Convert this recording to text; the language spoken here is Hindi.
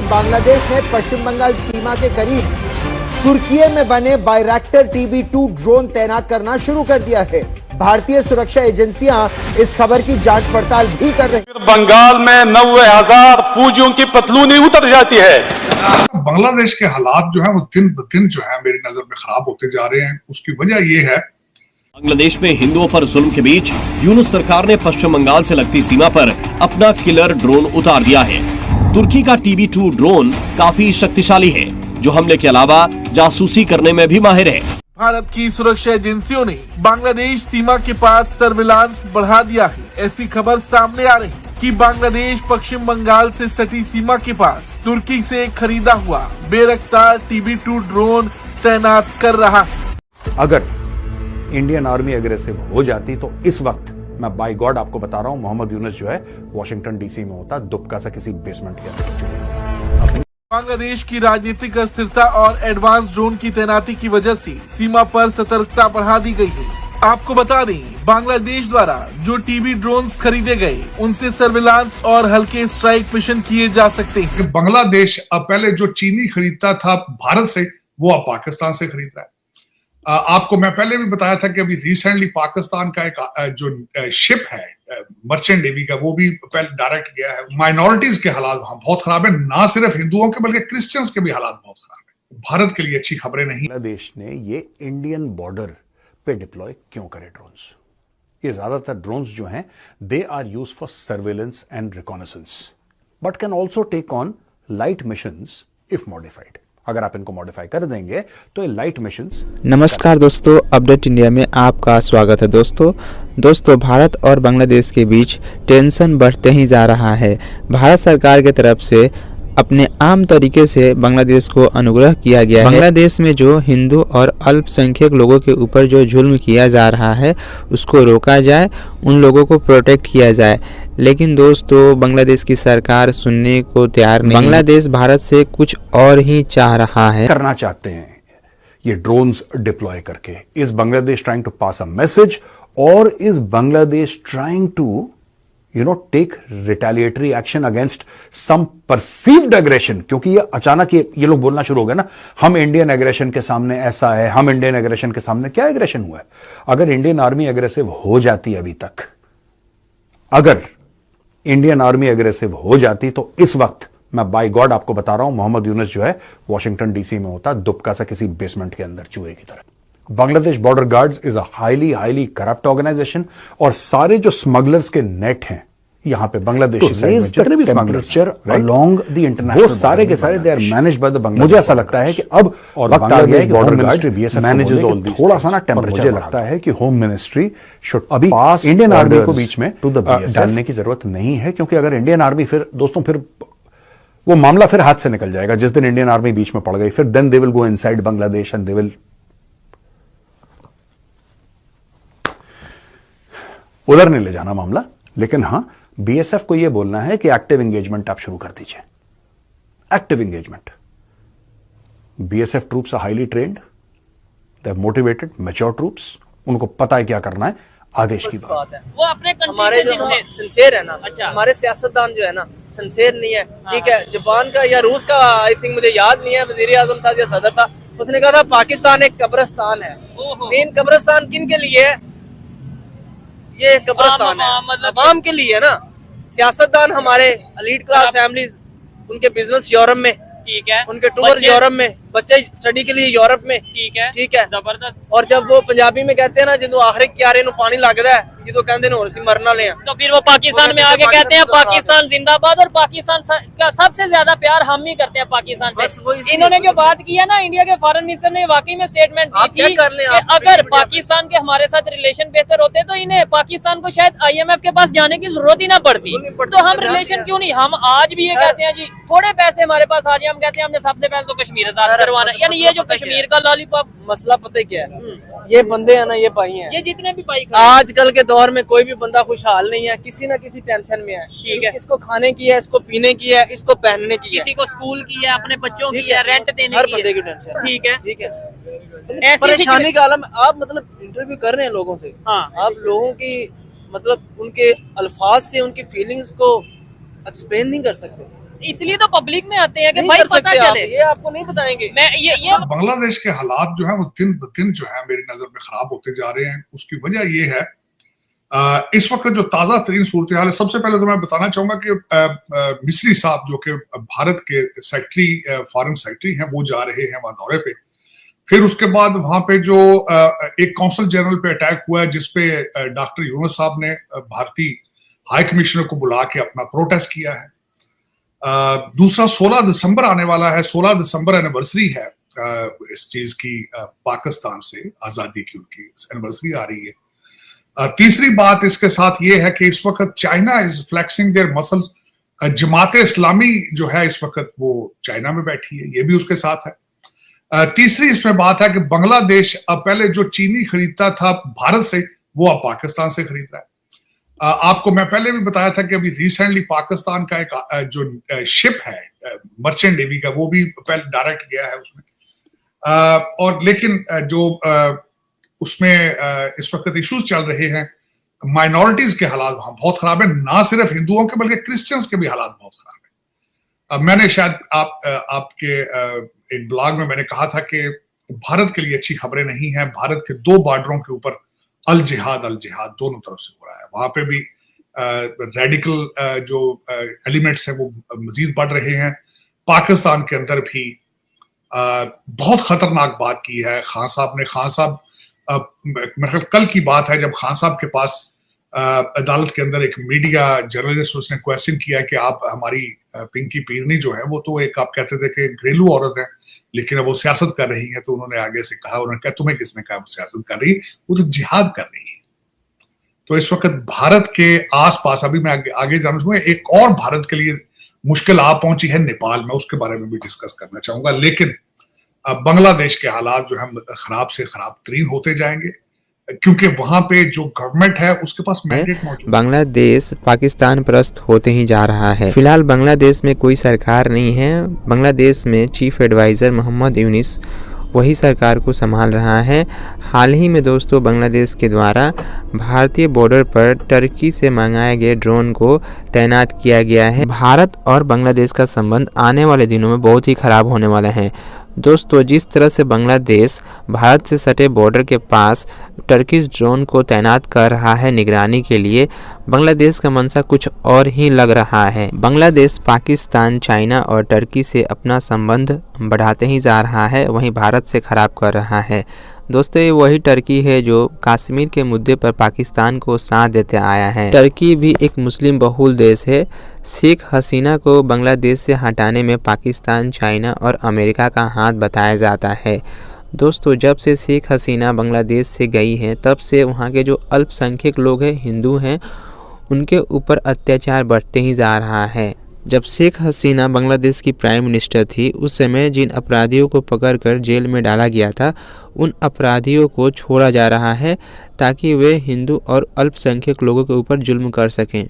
बांग्लादेश ने पश्चिम बंगाल सीमा के करीब तुर्की में बने बायरैक्टर TB2 ड्रोन तैनात करना शुरू कर दिया है। भारतीय सुरक्षा एजेंसियां इस खबर की जांच पड़ताल भी कर रही हैं। बंगाल में 90,000 फौजियों की पतलूनी उतर जाती है। बांग्लादेश के हालात जो है वो दिन ब दिन जो है मेरी नजर में खराब होते जा रहे हैं। उसकी वजह ये है, बांग्लादेश में हिंदुओं पर जुल्म के बीच यूनुस सरकार ने पश्चिम बंगाल से लगती सीमा पर अपना किलर ड्रोन उतार दिया है। तुर्की का TB2 ड्रोन काफी शक्तिशाली है, जो हमले के अलावा जासूसी करने में भी माहिर है। भारत की सुरक्षा एजेंसियों ने बांग्लादेश सीमा के पास सर्विलांस बढ़ा दिया है। ऐसी खबर सामने आ रही है कि बांग्लादेश पश्चिम बंगाल से सटी सीमा के पास तुर्की से खरीदा हुआ बेरफ्तार TB2 ड्रोन तैनात कर रहा है। अगर इंडियन आर्मी अग्रेसिव हो जाती तो इस वक्त मैं बाय गॉड आपको बता रहा हूं, मोहम्मद यूनुस जो है वॉशिंगटन DC में होता, दुबका सा किसी बेसमेंट के अंदर। बांग्लादेश की राजनीतिक अस्थिरता और एडवांस ड्रोन की तैनाती की वजह से सीमा पर सतर्कता बढ़ा दी गई है। आपको बता दें, बांग्लादेश द्वारा जो TB ड्रोन्स खरीदे गए उनसे सर्विलांस और हल्के स्ट्राइक मिशन किए जा सकते हैं। बांग्लादेश अब पहले जो चीनी खरीदता था भारत से, वो अब पाकिस्तान से खरीद रहा है। आपको मैं पहले भी बताया था कि अभी रिसेंटली पाकिस्तान का एक जो शिप है मर्चेंट नेवी का, वो भी पहले डायरेक्ट गया है। माइनॉरिटीज के हालात वहां बहुत खराब है, ना सिर्फ हिंदुओं के बल्कि क्रिश्चियंस के भी हालात बहुत खराब है। भारत के लिए अच्छी खबरें नहीं। बांग्लादेश ने ये इंडियन बॉर्डर पे डिप्लॉय क्यों करे ड्रोन्स? ये ज्यादातर ड्रोन्स जो हैं they are used for surveillance and reconnaissance but can also take on light missions if modified. अगर आप इनको मॉडिफाई कर देंगे तो ये लाइट मिशंस। नमस्कार दोस्तों, अपडेट इंडिया में आपका स्वागत है। दोस्तों भारत और बांग्लादेश के बीच टेंशन बढ़ते ही जा रहा है। भारत सरकार की तरफ से अपने आम तरीके से बांग्लादेश को अनुग्रह किया गया है। बांग्लादेश में जो हिंदू और अल्पसंख्यक लोगों के ऊपर जो जुल्म किया जा रहा है उसको रोका जाए, उन लोगों को प्रोटेक्ट किया जाए। लेकिन दोस्तों बांग्लादेश की सरकार सुनने को तैयार नहीं। बांग्लादेश भारत से कुछ और ही चाह रहा है, करना चाहते हैं ये ड्रोन्स डिप्लॉय करके। Is Bangladesh trying to pass a message और is Bangladesh trying to take retaliatory action against some perceived aggression? क्योंकि ये अचानक ये लोग बोलना शुरू हो गए ना, हम इंडियन एग्रेशन के सामने ऐसा है, हम इंडियन एग्रेशन के सामने क्या एग्रेशन हुआ है? अगर इंडियन आर्मी एग्रेसिव हो जाती अभी तक, अगर इंडियन आर्मी एग्रेसिव हो जाती तो इस वक्त मैं बाय गॉड आपको बता रहा हूं, मोहम्मद यूनुस जो है वॉशिंगटन DC में होता, दुबका सा किसी बेसमेंट के अंदर चूहे की तरह। Bangladesh border guards is a highly corrupt organisation और सारे जो स्मगलर्स के नेट हैं यहां पे बांग्लादेशी साइड में जितने भी स्मगलर्स अलोंग द इंटरनेशनल, वो सारे के सारे they are managed by the Bangladesh. मुझे ऐसा लगता है कि अब वक्त आ गया है कि border guards manages all this. थोड़ा सा ना टेम्परेचर मुझे लगता है कि होम मिनिस्ट्री शुड अभी इंडियन आर्मी को बीच में डालने की जरूरत नहीं है, क्योंकि अगर इंडियन आर्मी फिर वो मामला फिर हाथ से निकल जाएगा। जिस दिन इंडियन आर्मी बीच में पड़ गई फिर then they will go inside Bangladesh and they will उधर नहीं ले जाना मामला। लेकिन हां, BSF को यह बोलना है कि एक्टिव एंगेजमेंट आप शुरू कर दीजिए। Active engagement. BSF troops are highly trained, they are motivated, mature troops. उनको पता है क्या करना है। आदेश की बात है, वो अपने हमारे जो सिंसियर है ना। अच्छा। हमारे सियासतदान जो है ना सिंसियर नहीं है। ठीक है, जापान का या रूस का आई थिंक मुझे याद नहीं है, वजीर आजम था या सदर था, उसने कहा था पाकिस्तान एक कब्रिस्तान है। मेन कब्रिस्तान किन के लिए है? ये कब्रिस्तान है मतलब आवाम के लिए है ना। सियासतदान हमारे एलीट क्लास फैमिलीज, उनके बिजनेस यूरोप में, ठीक है, उनके टूर यूरोप में, बच्चे स्टडी के लिए यूरोप में, ठीक है जबरदस्त। और जब वो पंजाबी में कहते हैं ना, जो आखिरी क्यारे नु पानी लगता है, जो कहते हैं मरना ले, तो फिर वो पाकिस्तान में आके कहते हैं पाकिस्तान जिंदाबाद। और पाकिस्तान का सबसे ज्यादा प्यार हम ही करते हैं पाकिस्तान से। इन्होंने जो बात की है ना, इंडिया के फॉरेन मिनिस्टर ने वाकई में स्टेटमेंट दी थी कि अगर पाकिस्तान के हमारे साथ रिलेशन बेहतर होते तो इन्हें पाकिस्तान को शायद IMF के पास जाने की जरूरत ही ना पड़ती। तो हम रिलेशन क्यों नहीं, हम आज भी ये कहते हैं जी थोड़े पैसे हमारे पास आ जाए, हम कहते हैं हमने सबसे पहले तो कश्मीर आजाद करवाना। यानी ये जो कश्मीर का लॉलीपॉप मसला पता क्या है, ये बंदे है ना, ये भाई हैं, ये जितने भी भाई आजकल के दौर में कोई भी बंदा खुशहाल नहीं है, किसी ना किसी टेंशन में है। ठीक है, इसको खाने की है, इसको पीने की है, इसको पहनने की है, किसी को स्कूल की है, अपने बच्चों की है, रेंट देने की, हर बंदे की टेंशन। ठीक है, ठीक है, परेशानी का आलम। आप मतलब इंटरव्यू कर रहे हैं लोगों से, आप लोगों की मतलब उनके अल्फाज से उनकी फीलिंग्स को एक्सप्लेन नहीं कर सकते। इसलिए तो पब्लिक में आते हैं कि नहीं भाई कर पता सकते आप, चले। ये आपको नहीं बताएंगे। मैं ये बांग्लादेश के हालात जो है वो दिन ब दिन जो है मेरी नजर में खराब होते जा रहे हैं। उसकी वजह ये है इस वक्त जो ताजा तरीन सूरत हाल है, सबसे पहले तो मैं बताना चाहूंगा कि मिस्री साहब जो कि भारत के सेक्रेटरी फॉरेन सेक्रेटरी हैं, वो जा रहे हैं वहां दौरे पे। फिर उसके बाद वहां पे जो एक काउंसिल जनरल पे अटैक हुआ है, जिसपे डॉक्टर यूनुस साहब ने भारतीय हाई कमिश्नर को बुला के अपना प्रोटेस्ट किया है। दूसरा 16 दिसंबर आने वाला है, 16 दिसंबर एनिवर्सरी है इस चीज की, पाकिस्तान से आजादी की उनकी एनिवर्सरी आ रही है। तीसरी बात इसके साथ ये है कि इस वक्त China is flexing their muscles. Jamaate Islami जो है इस वक्त वो चाइना में बैठी है, ये भी उसके साथ है। तीसरी इसमें बात है कि बांग्लादेश अब पहले जो चीनी खरीदता था भारत से, वो अब पाकिस्तान से खरीद रहा है। आपको मैं पहले भी बताया था कि अभी रिसेंटली पाकिस्तान का एक जो शिप है मर्चेंट नेवी का, वो भी पहले डायरेक्ट गया है उसमें। और लेकिन जो उसमें इस वक्त इश्यूज चल रहे हैं, माइनॉरिटीज के हालात वहां बहुत खराब है, ना सिर्फ हिंदुओं के बल्कि क्रिश्चियंस के भी हालात बहुत खराब है। अब मैंने शायद आपके एक ब्लॉग में मैंने कहा था कि भारत के लिए अच्छी खबरें नहीं है। भारत के 2 बॉर्डरों के ऊपर अल जिहाद दोनों तरफ से हो रहा है। वहां पे भी रेडिकल जो एलिमेंट्स हैं वो मजीद बढ़ रहे हैं। पाकिस्तान के अंदर भी बहुत खतरनाक बात की है खान साहब ने। मेरे ख्याल कल की बात है जब खान साहब के पास अदालत के अंदर एक मीडिया जर्नलिस्ट उसने क्वेश्चन किया कि आप हमारी पिंकी पीरनी जो है वो तो एक आप कहते थे कि घरेलू औरत है, लेकिन अब वो सियासत कर रही है। तो उन्होंने आगे से कहा, उन्होंने कहा तुम्हें किसने कहा वो सियासत कर रही है, वो तो जिहाद कर रही है। तो इस वक्त भारत के आसपास अभी मैं आगे जानना चाहूंगा, एक और भारत के लिए मुश्किल आ पहुंची है नेपाल में, उसके बारे में भी डिस्कस करना चाहूंगा। लेकिन बांग्लादेश के हालात जो है खराब से खराब तरीन होते जाएंगे, क्योंकि वहां पे जो गवर्नमेंट है उसके पास मैंडेट मौजूद। बांग्लादेश पाकिस्तान परस्त होते ही जा रहा है। फिलहाल बांग्लादेश में कोई सरकार नहीं है। बांग्लादेश में चीफ एडवाइज़र मोहम्मद यूनिस वही सरकार को संभाल रहा है। हाल ही में दोस्तों बांग्लादेश के द्वारा भारतीय बॉर्डर पर टर्की से मंगाए गए ड्रोन को तैनात किया गया है। भारत और बांग्लादेश का संबंध आने वाले दिनों में बहुत ही खराब होने वाला है। दोस्तों जिस तरह से बांग्लादेश भारत से सटे बॉर्डर के पास टर्किश ड्रोन को तैनात कर रहा है निगरानी के लिए, बांग्लादेश का मंशा कुछ और ही लग रहा है। बांग्लादेश पाकिस्तान, चाइना और टर्की से अपना संबंध बढ़ाते ही जा रहा है, वहीं भारत से खराब कर रहा है। दोस्तों ये वही टर्की है जो कश्मीर के मुद्दे पर पाकिस्तान को साथ देते आया है। टर्की भी एक मुस्लिम बहुल देश है। शेख हसीना को बांग्लादेश से हटाने में पाकिस्तान, चाइना और अमेरिका का हाथ बताया जाता है। दोस्तों जब से शेख हसीना बांग्लादेश से गई हैं, तब से वहाँ के जो अल्पसंख्यक लोग हैं, हिंदू हैं, उनके ऊपर अत्याचार बढ़ते ही जा रहा है। जब शेख हसीना बांग्लादेश की प्राइम मिनिस्टर थी, उस समय जिन अपराधियों को पकड़कर जेल में डाला गया था, उन अपराधियों को छोड़ा जा रहा है ताकि वे हिंदू और अल्पसंख्यक लोगों के ऊपर जुल्म कर सकें।